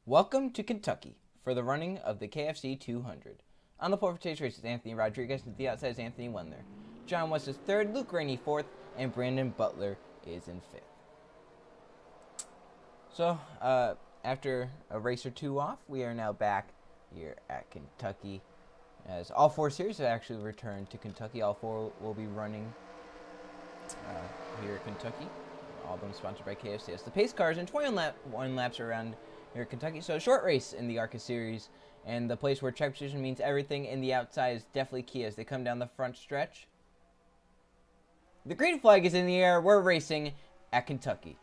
Welcome to Kentucky for the running of the KFC 200. On the pole for today's race is Anthony Rodriguez, and to the outside is Anthony Wendler. John West is third, Luke Rainey fourth, and Brandon Butler is in fifth. So, after a race or two off, we are now back here at Kentucky, as all four series have actually returned to Kentucky. All four will be running here at Kentucky. All of them sponsored by KFC. It's the pace cars and 21 laps around here at Kentucky. So a short race in the ARCA series, and the place where track position means everything in the outside is definitely key as they come down the front stretch. The green flag is in the air. We're racing at Kentucky.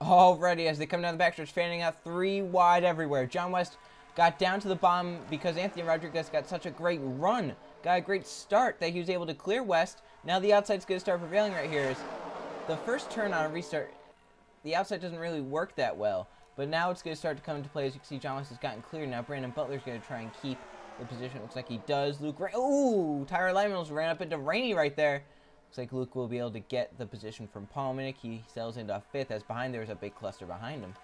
Already, as they come down the backstretch, fanning out three wide everywhere. John West got down to the bottom because Anthony Rodriguez got such a great run. Got a great start that he was able to clear West. Now the outside's going to start prevailing right here. Is the first turn on a restart, the outside doesn't really work that well. But now it's going to start to come into play. As you can see, John West has gotten clear. Now Brandon Butler's going to try and keep the position. Looks like he does. Tyler Lyman's ran up into Rainey right there. Looks like Luke will be able to get the position from Palminick. He sails into fifth, as behind there's a big cluster behind him.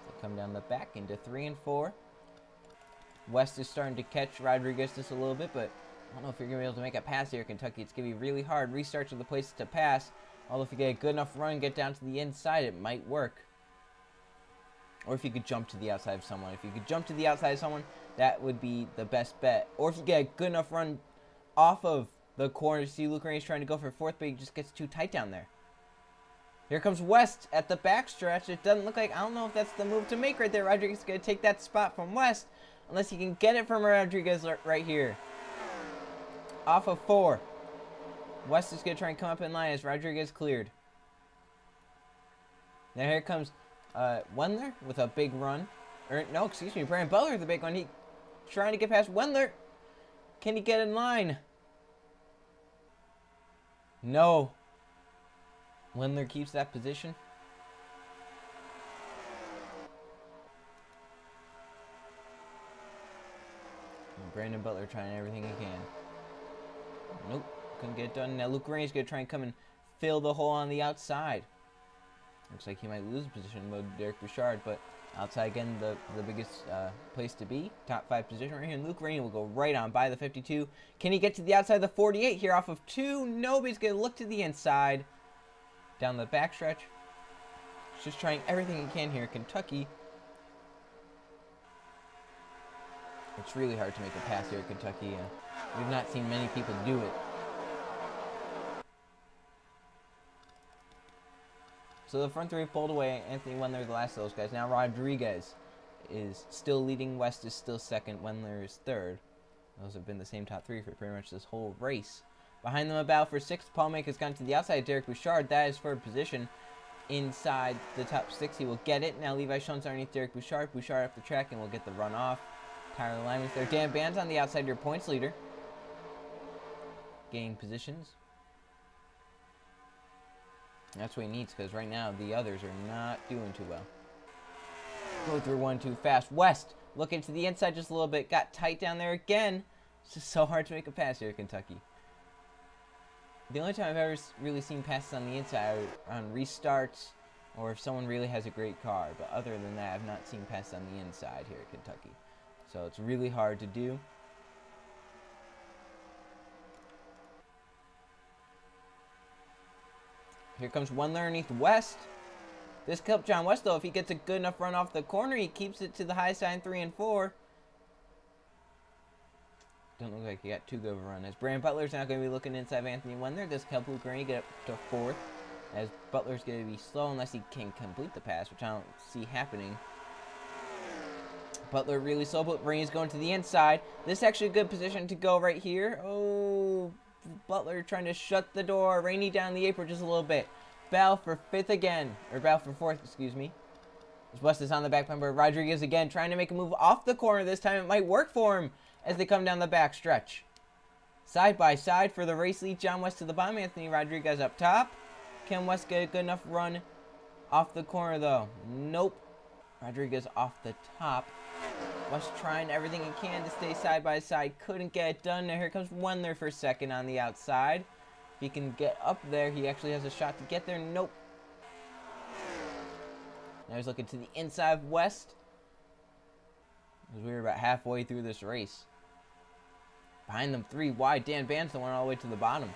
They come down the back into 3 and 4. West is starting to catch Rodriguez just a little bit, but I don't know if you're going to be able to make a pass here at Kentucky. It's going to be really hard. Restarts are the places to pass. Although if you get a good enough run and get down to the inside, it might work. Or if you could jump to the outside of someone. If you could jump to the outside of someone, that would be the best bet. Or if you get a good enough run off of the corner. See, Luke Rainey's trying to go for fourth, but he just gets too tight down there. Here comes West at the backstretch. It doesn't look like, I don't know if that's the move to make right there. Rodriguez is going to take that spot from West, unless he can get it from Rodriguez right here. Off of 4. West is going to try and come up in line as Rodriguez cleared. Now here comes Wendler with a big run. Brandon Butler with a big one. He trying to get past Wendler. Can he get in line? No. Wendler keeps that position. And Brandon Butler trying everything he can. Nope. Couldn't get it done. Now Luke Rainey's going to try and come and fill the hole on the outside. Looks like he might lose position to Derek Bouchard, but outside again, the biggest place to be. Top 5 position right here. And Luke Rainey will go right on by the 52. Can he get to the outside of the 48 here off of 2? Nobody's going to look to the inside. Down the backstretch. Just trying everything he can here. Kentucky. It's really hard to make a pass here at Kentucky. We've not seen many people do it. So the front three have pulled away. Anthony Wendler, the last of those guys. Now Rodriguez is still leading. West is still second. Wendler is third. Those have been the same top 3 for pretty much this whole race. Behind them, a battle for 6th. Palminick has gone to the outside. Derek Bouchard, that is for position inside the top 6. He will get it. Now Levi Schoen's underneath Derek Bouchard. Bouchard up the track and will get the run off. Tyler Lyman's there. Dan Band's on the outside, your points leader. Gain positions. That's what he needs, because right now the others are not doing too well. Go through 1, 2 fast. West looking to the inside just a little bit. Got tight down there again. It's just so hard to make a pass here at Kentucky. The only time I've ever really seen passes on the inside are on restarts or if someone really has a great car. But other than that, I've not seen passes on the inside here at Kentucky. So it's really hard to do. Here comes Wendler underneath West. This could help John West, though. If he gets a good enough run off the corner, he keeps it to the high side in 3 and 4. Don't look like he got too good of a run. As Brandon Butler's not going to be looking inside of Anthony Wendler. This could help Luke Rainey get up to 4th. As Butler's going to be slow unless he can complete the pass, which I don't see happening. Butler really slow, but Rainey's going to the inside. This is actually a good position to go right here. Oh, Butler trying to shut the door. Rainey down the apron just a little bit. Battle for 5th again. Or battle for 4th, excuse me. As West is on the back bumper. Rodriguez again trying to make a move off the corner. This time it might work for him as they come down the back stretch. Side by side for the race lead. John West to the bottom. Anthony Rodriguez up top. Can West get a good enough run off the corner though? Nope. Rodriguez off the top. West trying everything he can to stay side by side. Couldn't get it done. Now here comes Wendler for second on the outside. If he can get up there, he actually has a shot to get there. Nope. Now he's looking to the inside of West. As we were about halfway through this race. Behind them, 3 wide. Dan Band's the one all the way to the bottom.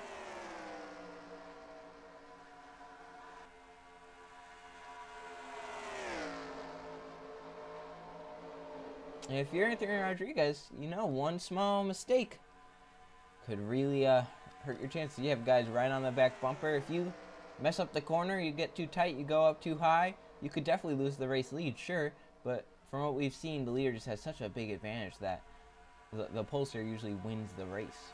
And if you're Anthony Rodriguez, you know, one small mistake could really hurt your chances. You have guys right on the back bumper. If you mess up the corner, you get too tight, you go up too high, you could definitely lose the race lead, sure. But from what we've seen, the leader just has such a big advantage that the pollster usually wins the race.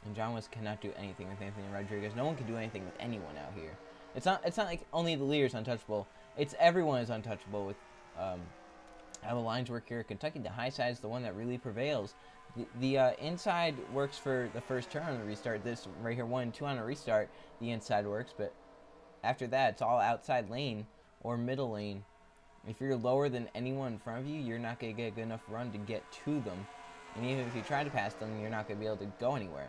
And John West cannot do anything with Anthony Rodriguez. No one can do anything with anyone out here. It's not like only the leader's untouchable. It's everyone is untouchable with how the lines work here at Kentucky. The high side is the one that really prevails. The inside works for the first turn on the restart. This right here, 1 and 2 on a restart, the inside works. But after that, it's all outside lane or middle lane. If you're lower than anyone in front of you, you're not going to get a good enough run to get to them. And even if you try to pass them, you're not going to be able to go anywhere.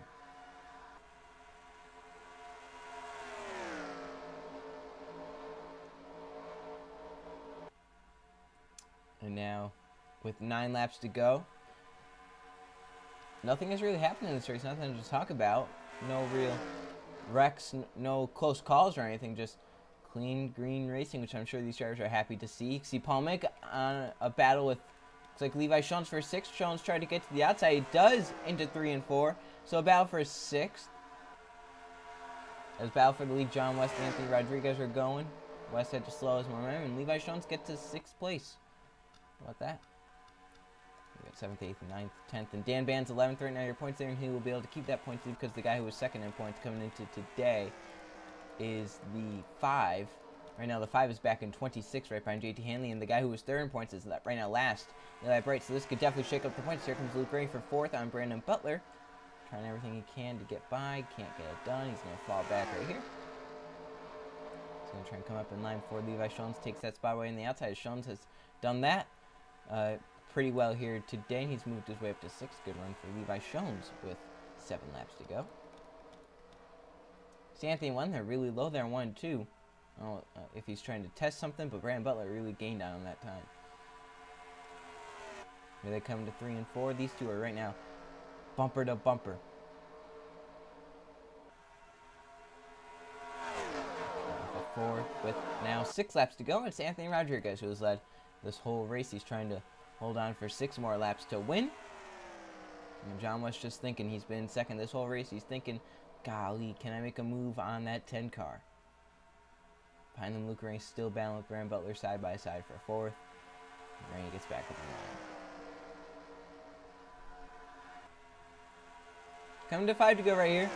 And now, with 9 laps to go, nothing has really happened in this race. Nothing to talk about. No real wrecks, no close calls or anything. Just clean green racing, which I'm sure these drivers are happy to see. See Palmick on a battle with, looks like Levi Schoens for 6th. Schoens tried to get to the outside. He does into 3 and 4. So a battle for 6th. As battle for the lead, John West and Anthony Rodriguez are going. West had to slow his momentum, and Levi Schoens gets to 6th place. How about that? We got 7th, 8th, 9th, 10th, and Dan Band's 11th right now. Your points there, and he will be able to keep that points lead because the guy who was second in points coming into today is the 5. Right now, the 5 is back in 26 right behind JT Hanley, and the guy who was third in points is right now last, Eli Bright. So this could definitely shake up the points. Here comes Luke Ray for 4th on Brandon Butler. Trying everything he can to get by. Can't get it done. He's going to fall back right here. He's going to try and come up in line before Levi Schoens takes that spot away on the outside. Schoens has done that pretty well here today. He's moved his way up to 6th. Good run for Levi Schoens with 7 laps to go. See Anthony Wendler really low there, 1 and 2. I don't know if he's trying to test something, but Brandon Butler really gained on him that time. Here they come to 3 and 4. These two are right now bumper to bumper. Four with now 6 laps to go. It's Anthony Rodriguez who has led this whole race. He's trying to hold on for 6 more laps to win. And John West just thinking, he's been second this whole race. He's thinking, golly, can I make a move on that 10 car? Behind them, Luke Ray still battling with Brandon Butler side by side for 4th. And Ray gets back up in line. Coming to 5 to go right here.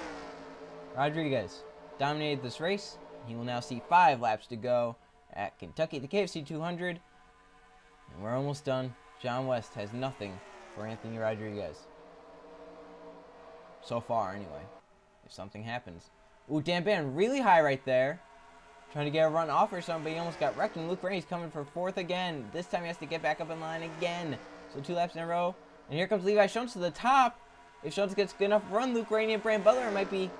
Rodriguez dominated this race. He will now see 5 laps to go at Kentucky, the KFC 200. And we're almost done. John West has nothing for Anthony Rodriguez. So far, anyway. If something happens. Ooh, Dan Band really high right there. Trying to get a run off or something, but he almost got wrecked. And Luke Ray's coming for 4th again. This time he has to get back up in line again. So 2 laps in a row. And here comes Levi Schoens to the top. If Schoens gets good enough run, Luke Ray and Brandon Butler might be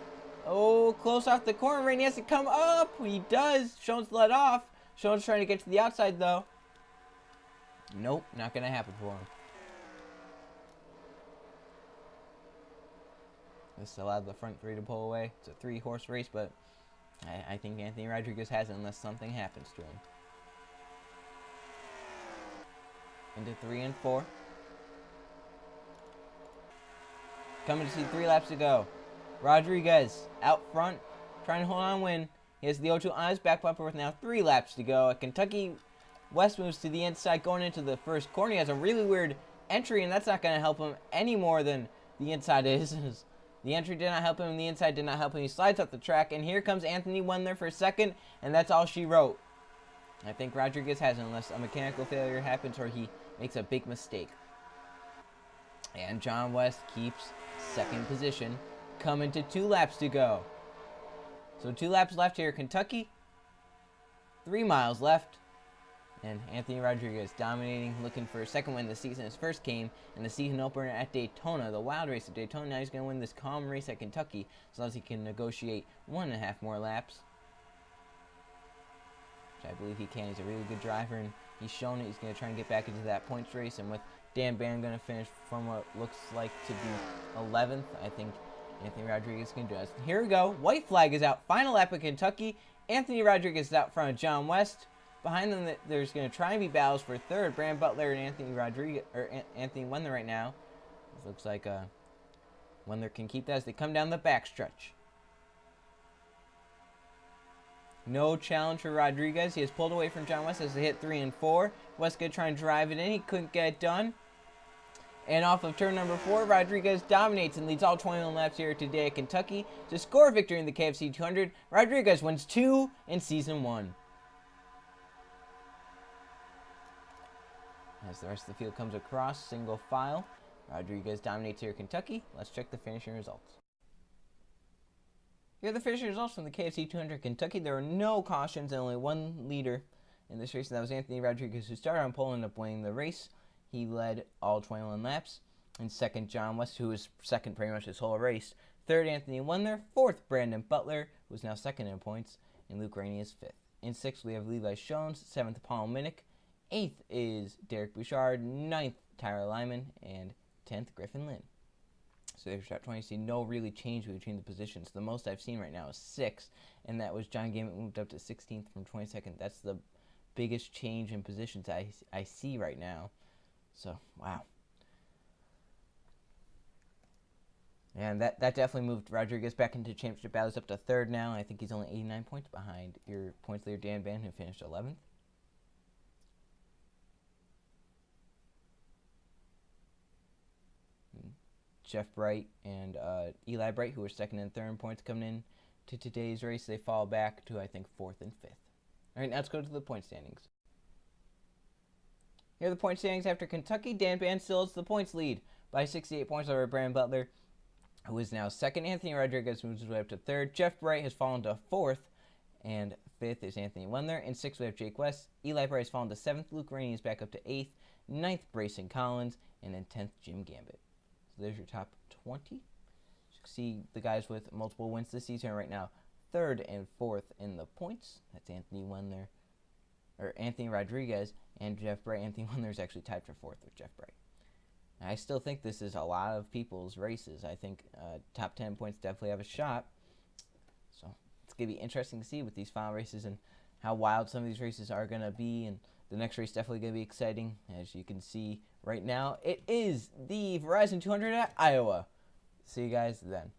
close off the corner. Rainey has to come up. He does. Schoens let off. Schoens trying to get to the outside, though. Nope, not going to happen for him. This allowed the front 3 to pull away. It's a 3-horse race, but I think Anthony Rodriguez has it unless something happens to him. Into 3 and 4. Coming to see 3 laps to go. Rodriguez out front, trying to hold on win. He has the O2 on his back bumper with now 3 laps to go. At Kentucky, West moves to the inside going into the first corner. He has a really weird entry, and that's not going to help him any more than the inside is. The entry did not help him, and the inside did not help him. He slides up the track, and here comes Anthony Wendler for 2nd, and that's all she wrote. I think Rodriguez has it unless a mechanical failure happens or he makes a big mistake. And John West keeps 2nd position. Coming to 2 laps to go. So 2 laps left here. Kentucky, 3 miles left. And Anthony Rodriguez dominating, looking for a second win this season. His first came in the season opener at Daytona, the wild race at Daytona. Now he's going to win this calm race at Kentucky as long as he can negotiate 1.5 more laps, which I believe he can. He's a really good driver, and he's shown it. He's going to try and get back into that points race. And with Dan Ban going to finish from what looks like to be 11th, I think Anthony Rodriguez can do it. Here we go. White flag is out. Final lap of Kentucky. Anthony Rodriguez is out in front of John West. Behind them, there's going to try and be battles for third. Brandon Butler and Anthony Rodriguez, or Anthony Wendler right now. It looks like Wendler can keep that as they come down the backstretch. No challenge for Rodriguez. He has pulled away from John West as they hit 3 and 4. West going to try and drive it in. He couldn't get it done. And off of turn number 4, Rodriguez dominates and leads all 21 laps here today at Kentucky to score a victory in the KFC 200. Rodriguez wins 2 in Season 1. As the rest of the field comes across, single file, Rodriguez dominates here at Kentucky. Let's check the finishing results. Here are the finishing results from the KFC 200 Kentucky. There were no cautions and only one leader in this race, and that was Anthony Rodriguez, who started on pole and ended up winning the race. He led all 21 laps. In second, John West, who was second pretty much this whole race. Third, Anthony Wendler. Fourth, Brandon Butler, who is now second in points, and Luke Rainey is fifth. In sixth, we have Levi Shones. Seventh, Paul Minnick. 8th is Derek Bouchard, 9th Tyler Lyman, and 10th Griffin Lynn. So there's top 20. You see no really change between the positions. The most I've seen right now is 6th, and that was John Gament moved up to 16th from 22nd. That's the biggest change in positions I see right now. So, wow. And that definitely moved Rodriguez back into championship battles up to 3rd now. I think he's only 89 points behind your points leader Dan Ban, who finished 11th. Jeff Bright and Eli Bright, who were 2nd and 3rd in points coming in to today's race. They fall back to, I think, 4th and 5th. All right, now let's go to the point standings. Here are the point standings after Kentucky. Dan Ban still has the points lead by 68 points over Brandon Butler, who is now 2nd. Anthony Rodriguez moves his way up to 3rd. Jeff Bright has fallen to 4th, and 5th is Anthony Wendler. In 6th, we have Jake West. Eli Bright has fallen to 7th. Luke Rainey is back up to 8th. 9th, Brayson Collins, and then 10th, Jim Gambit. There's your top 20. You can see the guys with multiple wins this season right now, 3rd and 4th in the points. That's Anthony Wendler, or Anthony Rodriguez, and Jeff Bright. Anthony Wendler is actually tied for 4th with Jeff Bright. I still think this is a lot of people's races. I think top 10 points definitely have a shot. So it's going to be interesting to see with these final races and how wild some of these races are going to be. And the next race definitely going to be exciting. As you can see right now, it is the Verizon 200 at Iowa. See you guys then.